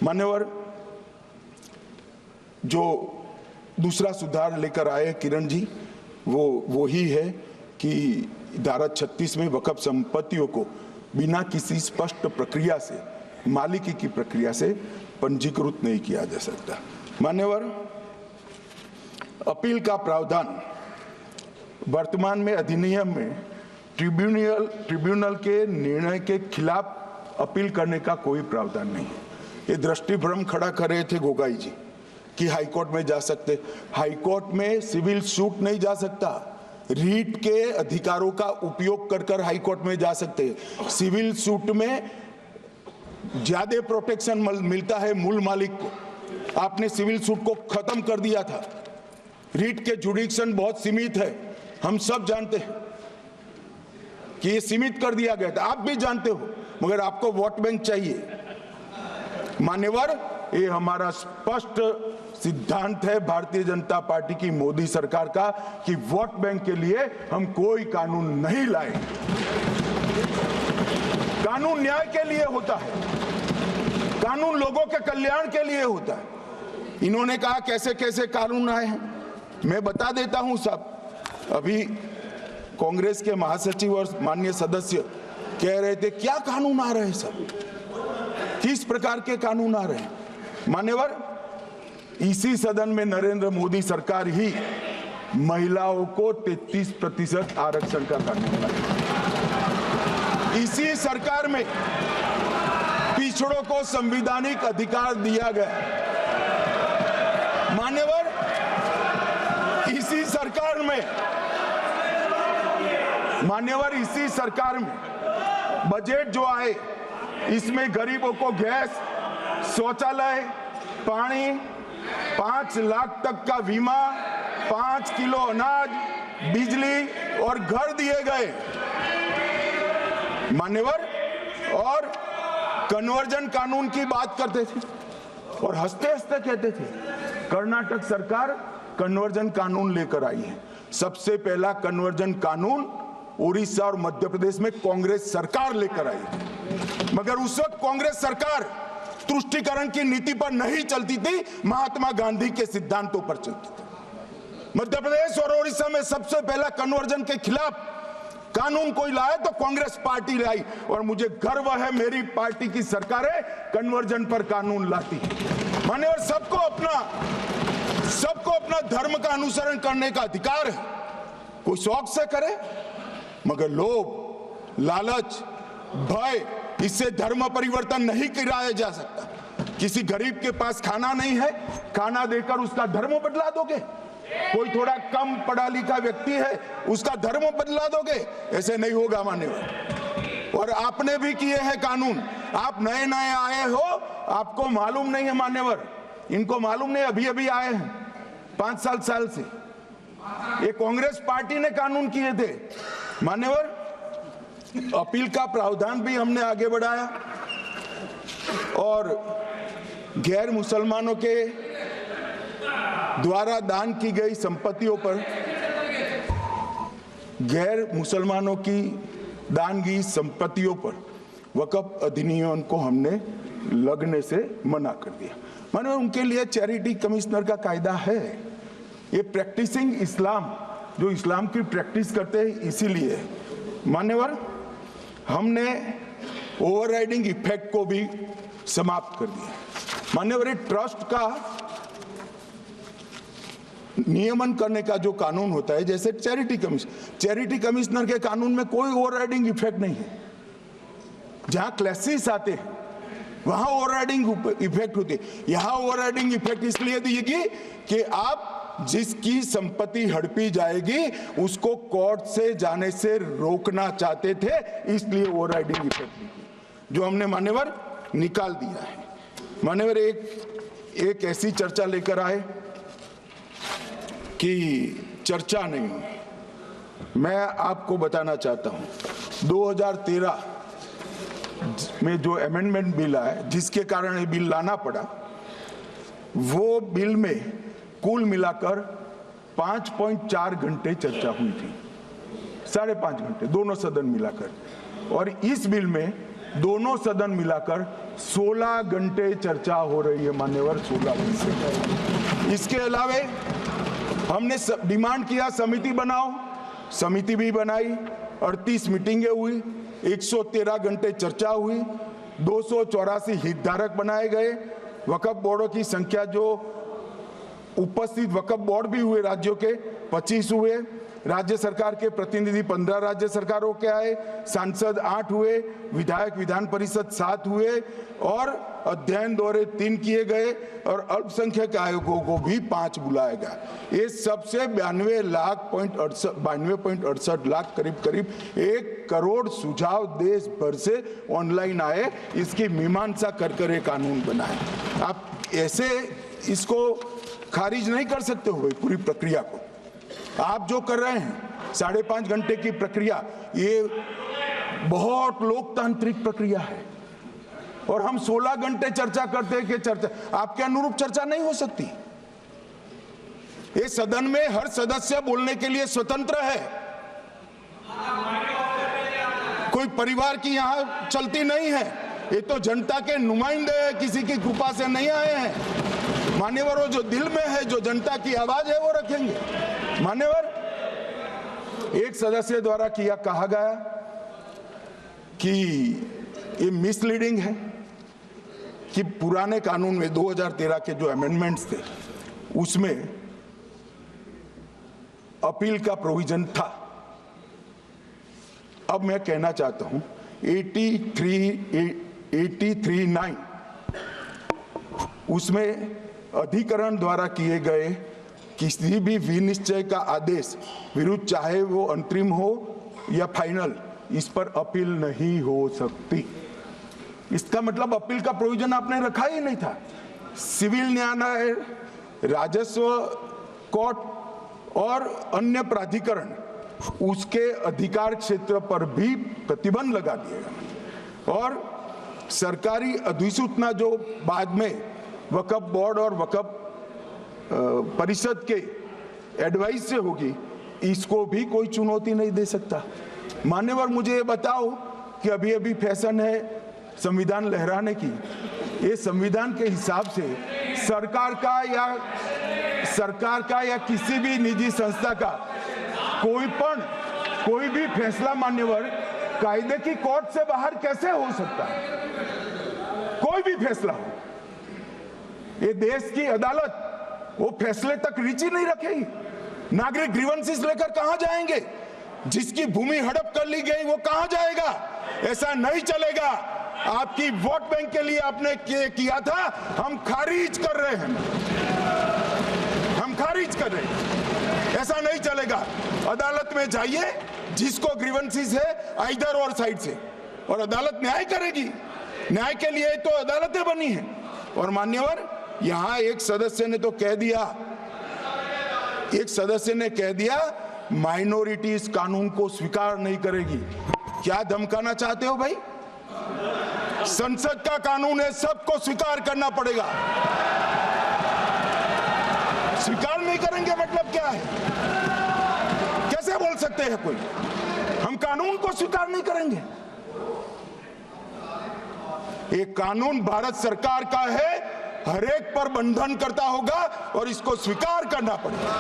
मान्यवर, जो दूसरा सुधार लेकर आए किरण जी, वो ही है कि धारा 36 में वक्फ संपत्तियों को बिना किसी स्पष्ट प्रक्रिया से, मालिकी की प्रक्रिया से पंजीकृत नहीं किया जा सकता। मान्यवर, अपील का प्रावधान वर्तमान में अधिनियम में ट्रिब्यूनल के निर्णय के खिलाफ अपील करने का कोई प्रावधान नहीं है। ये दृष्टिभ्रम खड़ा कर रहे थे गोगाई जी कि हाईकोर्ट में जा सकते। हाईकोर्ट में सिविल सूट नहीं जा सकता, रीट के अधिकारों का उपयोग कर हाईकोर्ट में जा सकते। सिविल सूट में ज्यादा प्रोटेक्शन मिलता है मूल मालिक को। आपने सिविल सूट को खत्म कर दिया था। रीट के जुडिक्शन बहुत सीमित है, हम सब जानते हैं कि ये सीमित कर दिया गया था, आप भी जानते हो, मगर आपको वोट बैंक चाहिए। मान्यवर, ये हमारा स्पष्ट सिद्धांत है भारतीय जनता पार्टी की, मोदी सरकार का, कि वोट बैंक के लिए हम कोई कानून नहीं लाए। कानून न्याय के लिए होता है, कानून लोगों के कल्याण के लिए होता है। इन्होंने कहा कैसे कैसे कानून आए हैं, मैं बता देता हूं साहब। अभी कांग्रेस के महासचिव और माननीय सदस्य कह रहे थे क्या कानून आ रहे हैं सब, किस प्रकार के कानून आ रहे हैं। मान्यवर, इसी सदन में नरेंद्र मोदी सरकार ही महिलाओं को 33% आरक्षण का कानून लाई। इसी सरकार में पिछड़ों को संवैधानिक अधिकार दिया गया। मान्यवर, इसी सरकार में बजट जो आए, इसमें गरीबों को गैस, शौचालय, पानी, 5 लाख तक का बीमा, 5 किलो अनाज, बिजली और घर दिए गए। मान्यवर, और कन्वर्जन कानून की बात करते थे और हंसते हंसते कहते थे कर्नाटक सरकार कन्वर्जन कानून लेकर आई है। सबसे पहला कन्वर्जन कानून उड़ीसा और मध्य प्रदेश में कांग्रेस सरकार लेकर आई, मगर उस वक्त कांग्रेस सरकार तुष्टीकरण की नीति पर नहीं चलती थी, महात्मा गांधी के सिद्धांतों पर चलती थी। मध्य प्रदेश और उड़ीसा में सबसे पहला कन्वर्जन के खिलाफ कानून कोई लाया तो कांग्रेस पार्टी लाई, और मुझे गर्व है मेरी पार्टी की सरकारें कन्वर्जन पर कानून लाती है। मान्यवर, सबको अपना धर्म का अनुसरण करने का अधिकार है, कोई शौक से करे, मगर लोभ, लालच, भय, इससे धर्म परिवर्तन नहीं कराया जा सकता। किसी गरीब के पास खाना नहीं है, खाना देकर उसका धर्म बदला दोगे? कोई थोड़ा कम पढ़ा लिखा व्यक्ति है, उसका धर्म बदला दोगे? ऐसे नहीं होगा मान्यवर। और आपने भी किए हैं कानून, आप नए नए आए हो, आपको मालूम नहीं है मान्यवर, इनको मालूम नहीं, अभी अभी आए हैं 5 साल से। ये कांग्रेस पार्टी ने कानून किए थे मान्यवर। अपील का प्रावधान भी हमने आगे बढ़ाया और गैर मुसलमानों के द्वारा दान की गई संपत्तियों पर, गैर मुसलमानों की दान की संपत्तियों पर वक्फ अधिनियम को हमने लगने से मना कर दिया। माने उनके लिए चैरिटी कमिश्नर का कायदा है। ये प्रैक्टिसिंग इस्लाम, जो इस्लाम की प्रैक्टिस करते हैं, इसीलिए मान्यवर हमने ओवरराइडिंग इफेक्ट को भी समाप्त कर दिया। मान्यवर, ट्रस्ट का नियमन करने का जो कानून होता है, जैसे चैरिटी कमिश्नर के कानून में कोई ओवरराइडिंग इफेक्ट नहीं है। जहां क्लासेस आते हैं वहां ओवरराइडिंग इफेक्ट होती है। यहां ओवरराइडिंग इफेक्ट इसलिए देगी कि आप जिसकी संपत्ति हड़पी जाएगी उसको कोर्ट से जाने से रोकना चाहते थे, इसलिए ओवरराइडिंग इफेक्ट जो हमने मान्यवर निकाल दिया है। मान्यवर, एक ऐसी चर्चा लेकर आए कि चर्चा नहीं हुई। मैं आपको बताना चाहता हूं 2013 में जो अमेंडमेंट बिल आया, जिसके कारण ये बिल लाना पड़ा, वो बिल में कुल मिलाकर 5.4 घंटे चर्चा हुई थी, 5.5 घंटे दोनों सदन मिलाकर, और इस बिल में दोनों सदन मिलाकर 16 घंटे चर्चा हो रही है मान्यवर, 16 घंटे। इसके अलावे हमने डिमांड किया समिति बनाओ, समिति भी बनाई, 38 मीटिंगें हुई, 113 घंटे चर्चा हुई, 284 हितधारक बनाए गए। वक्फ बोर्डों की संख्या जो उपस्थित वक्फ बोर्ड भी हुए राज्यों के 25 हुए, राज्य सरकार के प्रतिनिधि 15 राज्य सरकारों के आए, सांसद 8 हुए, विधायक विधान परिषद 7 हुए और अध्ययन दौरे 3 किए गए और अल्पसंख्यक आयोगों को भी 5 बुलाया गया। ये सबसे 92.68 लाख करीब 1 करोड़ सुझाव देश भर से ऑनलाइन आए। इसकी मीमांसा कर ये कानून बनाए। आप ऐसे इसको खारिज नहीं कर सकते हो भाई, पूरी प्रक्रिया को। आप जो कर रहे हैं 5.5 घंटे की प्रक्रिया, ये बहुत लोकतांत्रिक प्रक्रिया है और हम 16 घंटे चर्चा करते हैं कि चर्चा आपके अनुरूप चर्चा नहीं हो सकती। ये सदन में हर सदस्य बोलने के लिए स्वतंत्र है, कोई परिवार की यहां चलती नहीं है। ये तो जनता के नुमाइंदे हैं, किसी की कृपा से नहीं आए हैं। मान्यवर, वो जो दिल में है, जो जनता की आवाज है, वो रखेंगे। मान्यवर, एक सदस्य द्वारा कहा गया कि ये मिसलीडिंग है कि पुराने कानून में 2013 के जो अमेंडमेंट्स थे उसमें अपील का प्रोविजन था। अब मैं कहना चाहता हूं 83(9) उसमें अधिकरण द्वारा किए गए किसी भी विनिश्चय का आदेश विरुद्ध, चाहे वो अंतरिम हो या फाइनल, इस पर अपील नहीं हो सकती। इसका मतलब अपील का प्रोविजन आपने रखा ही नहीं था। सिविल न्यायालय, राजस्व कोर्ट और अन्य प्राधिकरण, उसके अधिकार क्षेत्र पर भी प्रतिबंध लगा दिया गया और सरकारी अधिसूचना जो बाद में वक्फ बोर्ड और वक्फ परिषद के एडवाइस से होगी, इसको भी कोई चुनौती नहीं दे सकता। मान्यवर, मुझे ये बताओ कि अभी फैशन है संविधान लहराने की। ये संविधान के हिसाब से सरकार का या किसी भी निजी संस्था का कोई भी फैसला मान्यवर कायदे की कोर्ट से बाहर कैसे हो सकता है? कोई भी फैसला हो, ये देश की अदालत वो फैसले तक रीच नहीं रखेगी। नागरिक ग्रीवेंसेस लेकर कहां जाएंगे? जिसकी भूमि हड़प कर ली गई वो कहां जाएगा? ऐसा नहीं चलेगा। आपकी वोट बैंक के लिए आपने किया था, हम खारिज कर रहे हैं, हम खारिज कर रहे हैं। ऐसा नहीं चलेगा। अदालत में जाइए, जिसको ग्रीवेंसेस है आइदर और साइड से, और अदालत न्याय करेगी। न्याय के लिए तो अदालतें बनी हैं। और मान्यवर, यहां एक सदस्य ने कह दिया माइनॉरिटी इस कानून को स्वीकार नहीं करेगी। क्या धमकाना चाहते हो भाई? संसद का कानून है, सबको स्वीकार करना पड़ेगा। स्वीकार नहीं करेंगे मतलब क्या है? कैसे बोल सकते हैं कोई हम कानून को स्वीकार नहीं करेंगे? ये कानून भारत सरकार का है, हर एक पर बंधन करता होगा और इसको स्वीकार करना पड़ेगा।